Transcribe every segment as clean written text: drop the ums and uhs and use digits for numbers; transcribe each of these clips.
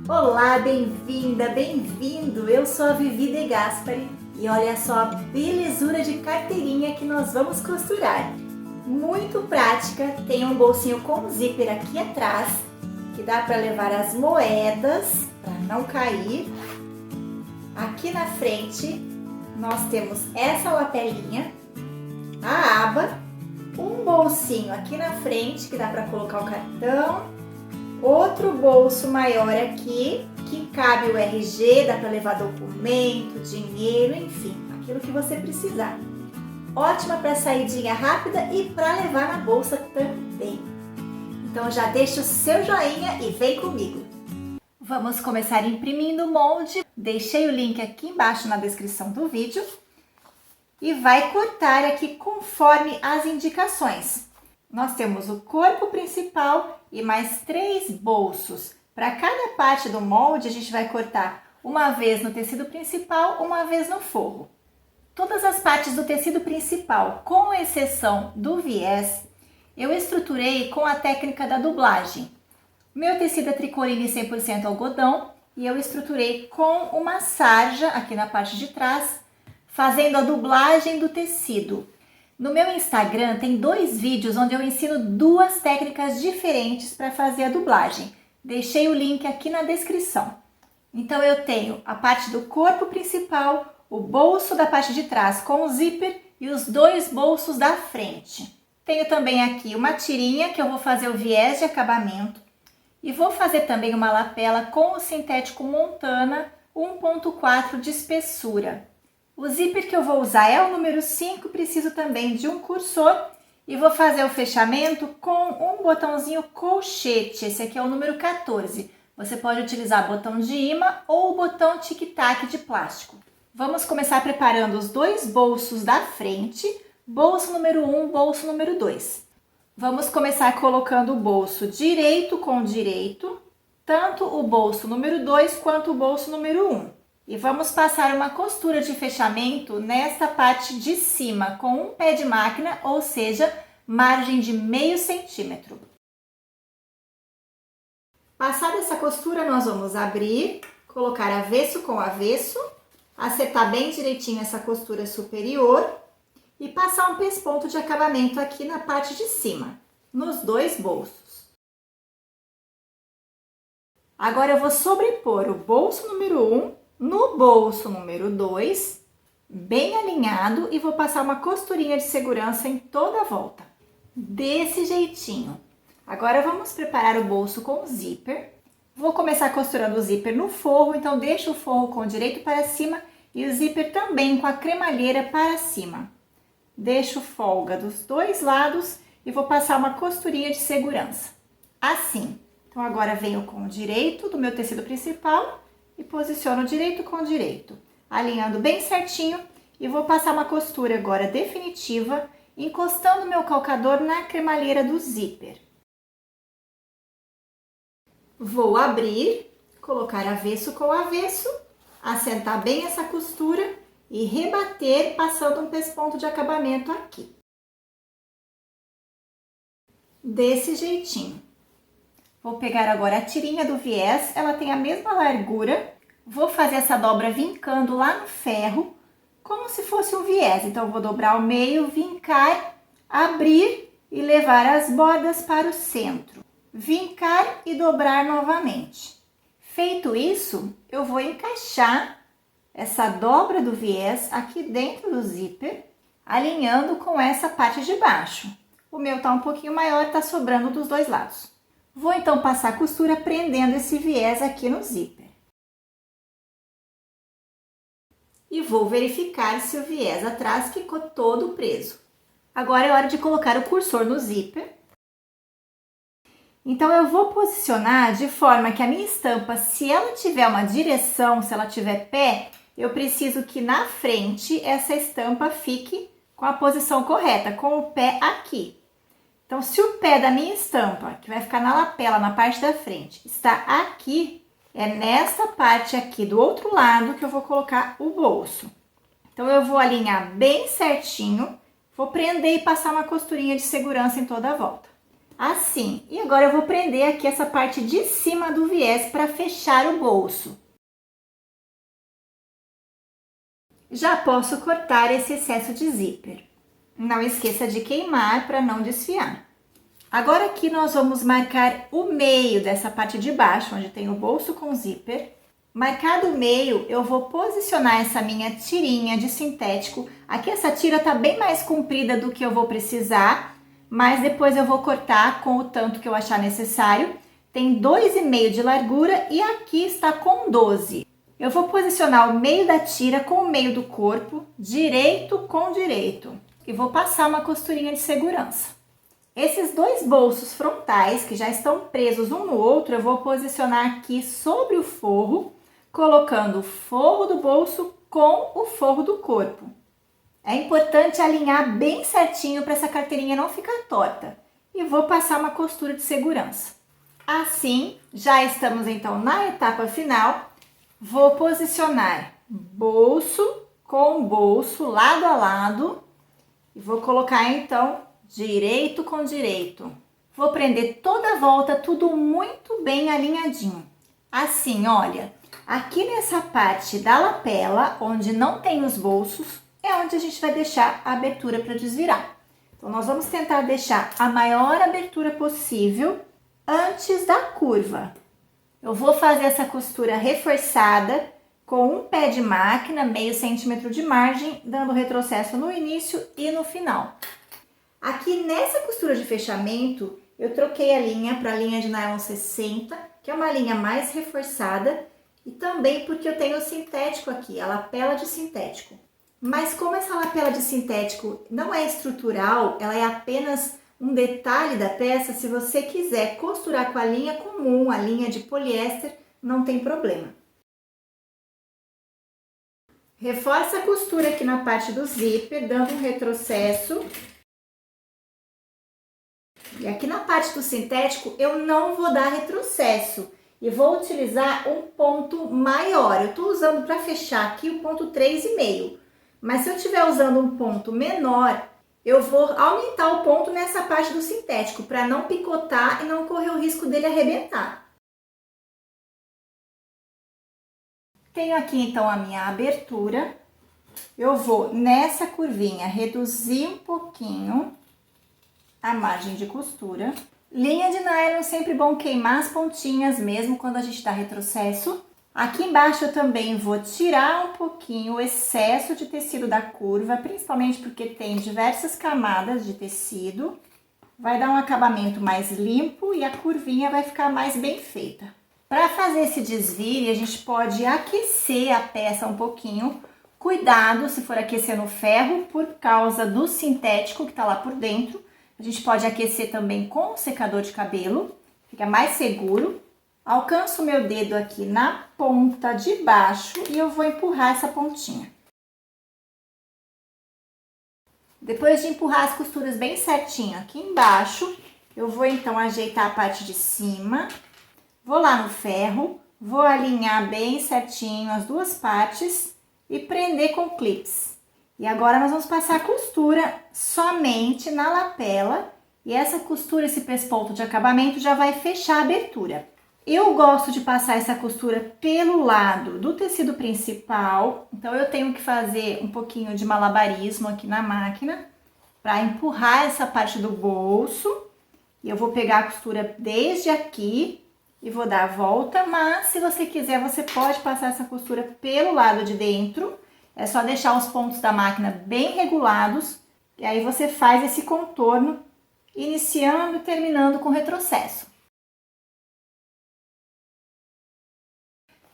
Olá, bem-vinda, bem-vindo! Eu sou a Vivi De Gaspari e olha só a belezura de carteirinha que nós vamos costurar. Muito prática, tem um bolsinho com zíper aqui atrás, que dá para levar as moedas para não cair. Aqui na frente nós temos essa lapelinha, a aba, um bolsinho aqui na frente que dá para colocar o cartão. Outro bolso maior aqui, que cabe o RG, dá para levar documento, dinheiro, enfim, aquilo que você precisar. Ótima para saidinha rápida e para levar na bolsa também. Então já deixa o seu joinha e vem comigo. Vamos começar imprimindo o molde. Deixei o link aqui embaixo na descrição do vídeo. E vai cortar aqui conforme as indicações. Nós temos o corpo principal e mais 3 bolsos. Para cada parte do molde, a gente vai cortar uma vez no tecido principal, uma vez no forro. Todas as partes do tecido principal, com exceção do viés, eu estruturei com a técnica da dublagem. Meu tecido é tricoline 100% algodão e eu estruturei com uma sarja aqui na parte de trás, fazendo a dublagem do tecido. No meu Instagram tem 2 vídeos onde eu ensino 2 técnicas diferentes para fazer a dublagem. Deixei o link aqui na descrição. Então eu tenho a parte do corpo principal, o bolso da parte de trás com o zíper e os 2 bolsos da frente. Tenho também aqui uma tirinha que eu vou fazer o viés de acabamento e vou fazer também uma lapela com o sintético Montana 1.4 de espessura. O zíper que eu vou usar é o número 5, preciso também de um cursor e vou fazer o fechamento com um botãozinho colchete, esse aqui é o número 14. Você pode utilizar botão de imã ou o botão tic-tac de plástico. Vamos começar preparando os 2 bolsos da frente, bolso número 1, bolso número 2. Vamos começar colocando o bolso direito com direito, tanto o bolso número 2 quanto o bolso número 1. E vamos passar uma costura de fechamento nesta parte de cima com um pé de máquina, ou seja, margem de meio centímetro. Passada essa costura, nós vamos abrir, colocar avesso com avesso, acertar bem direitinho essa costura superior e passar um pesponto de acabamento aqui na parte de cima, nos 2 bolsos. Agora eu vou sobrepor o bolso número 1 no bolso número 2, bem alinhado, e vou passar uma costurinha de segurança em toda a volta, desse jeitinho. Agora vamos preparar o bolso com o zíper. Vou começar costurando o zíper no forro, então deixo o forro com o direito para cima e o zíper também com a cremalheira para cima. Deixo folga dos 2 lados e vou passar uma costurinha de segurança, assim. Então agora venho com o direito do meu tecido principal e posiciono direito com direito, alinhando bem certinho e vou passar uma costura agora definitiva, encostando meu calcador na cremalheira do zíper. Vou abrir, colocar avesso com avesso, assentar bem essa costura e rebater passando um pesponto de acabamento aqui. Desse jeitinho. Vou pegar agora a tirinha do viés, ela tem a mesma largura. Vou fazer essa dobra vincando lá no ferro, como se fosse um viés. Então, eu vou dobrar ao meio, vincar, abrir e levar as bordas para o centro. Vincar e dobrar novamente. Feito isso, eu vou encaixar essa dobra do viés aqui dentro do zíper, alinhando com essa parte de baixo. O meu tá um pouquinho maior, tá sobrando dos 2 lados. Vou então passar a costura prendendo esse viés aqui no zíper. E vou verificar se o viés atrás ficou todo preso. Agora é hora de colocar o cursor no zíper. Então eu vou posicionar de forma que a minha estampa, se ela tiver uma direção, se ela tiver pé, eu preciso que na frente essa estampa fique com a posição correta, com o pé aqui. Então, se o pé da minha estampa, que vai ficar na lapela, na parte da frente, está aqui, é nesta parte aqui do outro lado que eu vou colocar o bolso. Então, eu vou alinhar bem certinho, vou prender e passar uma costurinha de segurança em toda a volta. assim. E agora eu vou prender aqui essa parte de cima do viés para fechar o bolso. Já posso cortar esse excesso de zíper. Não esqueça de queimar para não desfiar. Agora aqui nós vamos marcar o meio dessa parte de baixo, onde tem o bolso com zíper. Marcado o meio, eu vou posicionar essa minha tirinha de sintético. Aqui essa tira tá bem mais comprida do que eu vou precisar, mas depois eu vou cortar com o tanto que eu achar necessário. Tem 2,5 de largura e aqui está com 12. Eu vou posicionar o meio da tira com o meio do corpo, direito com direito. E vou passar uma costurinha de segurança. Esses dois bolsos frontais, que já estão presos um no outro, eu vou posicionar aqui sobre o forro, colocando o forro do bolso com o forro do corpo. É importante alinhar bem certinho para essa carteirinha não ficar torta. E vou passar uma costura de segurança. Assim, já estamos então na etapa final. Vou posicionar bolso com bolso, lado a lado. E vou colocar então direito com direito. Vou prender toda a volta, tudo muito bem alinhadinho. Assim, olha, aqui nessa parte da lapela, onde não tem os bolsos, é onde a gente vai deixar a abertura para desvirar. Então, nós vamos tentar deixar a maior abertura possível antes da curva. Eu vou fazer essa costura reforçada com um pé de máquina, meio centímetro de margem, dando retrocesso no início e no final. Aqui nessa costura de fechamento, eu troquei a linha para a linha de nylon 60, que é uma linha mais reforçada, e também porque eu tenho o sintético aqui, a lapela de sintético. Mas como essa lapela de sintético não é estrutural, ela é apenas um detalhe da peça, se você quiser costurar com a linha comum, a linha de poliéster, não tem problema. Reforça a costura aqui na parte do zíper, dando um retrocesso. E aqui na parte do sintético eu não vou dar retrocesso e vou utilizar um ponto maior. Eu estou usando para fechar aqui o ponto 3,5, mas se eu estiver usando um ponto menor, eu vou aumentar o ponto nessa parte do sintético para não picotar e não correr o risco dele arrebentar. Tenho aqui então a minha abertura. Eu vou nessa curvinha reduzir um pouquinho a margem de costura. Linha de nylon, sempre bom queimar as pontinhas mesmo quando a gente dá retrocesso. Aqui embaixo eu também vou tirar um pouquinho o excesso de tecido da curva, principalmente porque tem diversas camadas de tecido. Vai dar um acabamento mais limpo e a curvinha vai ficar mais bem feita. Para fazer esse desvire, a gente pode aquecer a peça um pouquinho. Cuidado se for aquecer no ferro, por causa do sintético que tá lá por dentro. A gente pode aquecer também com o secador de cabelo, fica mais seguro. Alcanço o meu dedo aqui na ponta de baixo e eu vou empurrar essa pontinha. Depois de empurrar as costuras bem certinho aqui embaixo, eu vou então ajeitar a parte de cima. Vou lá no ferro, vou alinhar bem certinho as duas partes e prender com clips. E agora nós vamos passar a costura somente na lapela e essa costura, esse pesponto de acabamento já vai fechar a abertura. Eu gosto de passar essa costura pelo lado do tecido principal, então eu tenho que fazer um pouquinho de malabarismo aqui na máquina para empurrar essa parte do bolso. E eu vou pegar a costura desde aqui e vou dar a volta, mas se você quiser, você pode passar essa costura pelo lado de dentro. É só deixar os pontos da máquina bem regulados e aí você faz esse contorno, iniciando e terminando com retrocesso.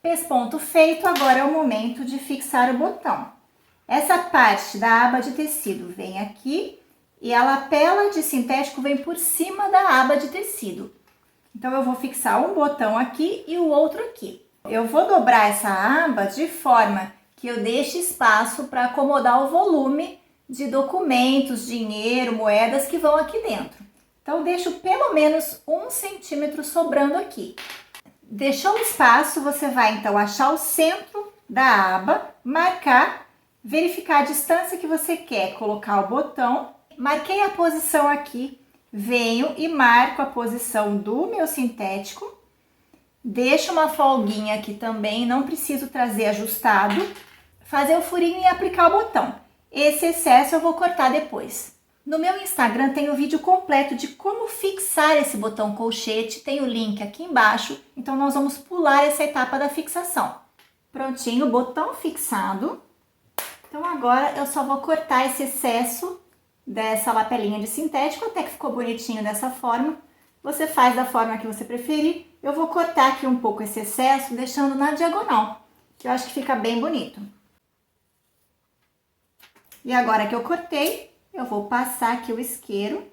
Pesponto feito, agora é o momento de fixar o botão. Essa parte da aba de tecido vem aqui e a lapela de sintético vem por cima da aba de tecido. Então, eu vou fixar um botão aqui e o outro aqui. Eu vou dobrar essa aba de forma que eu deixe espaço para acomodar o volume de documentos, dinheiro, moedas que vão aqui dentro. Então, eu deixo pelo menos 1 centímetro sobrando aqui. Deixou o espaço, você vai então achar o centro da aba, marcar, verificar a distância que você quer colocar o botão. Marquei a posição aqui venho e marco a posição do meu sintético, deixo uma folguinha aqui também, não preciso trazer ajustado, fazer o furinho e aplicar o botão. Esse excesso eu vou cortar depois. No meu Instagram tem o vídeo completo de como fixar esse botão colchete, tem o link aqui embaixo, então nós vamos pular essa etapa da fixação. Prontinho, botão fixado. Então agora eu só vou cortar esse excesso dessa lapelinha de sintético, até que ficou bonitinho dessa forma. Você faz da forma que você preferir. Eu vou cortar aqui um pouco esse excesso, deixando na diagonal, que eu acho que fica bem bonito. E agora que eu cortei, eu vou passar aqui o isqueiro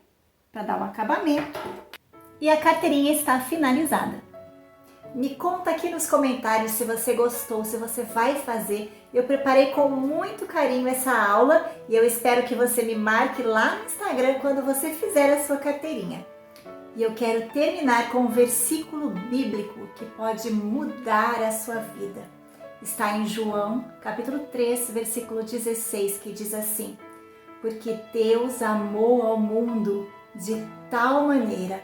para dar um acabamento. E a carteirinha está finalizada. Me conta aqui nos comentários se você gostou, se você vai fazer. Eu preparei com muito carinho essa aula e eu espero que você me marque lá no Instagram quando você fizer a sua carteirinha. E eu quero terminar com um versículo bíblico que pode mudar a sua vida. Está em João, capítulo 3, versículo 16, que diz assim: porque Deus amou ao mundo de tal maneira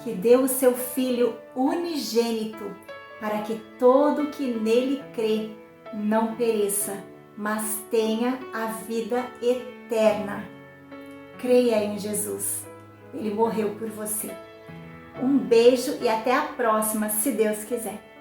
que deu o seu Filho unigênito, para que todo que nele crê não pereça, mas tenha a vida eterna. Creia em Jesus, Ele morreu por você. Um beijo e até a próxima, se Deus quiser.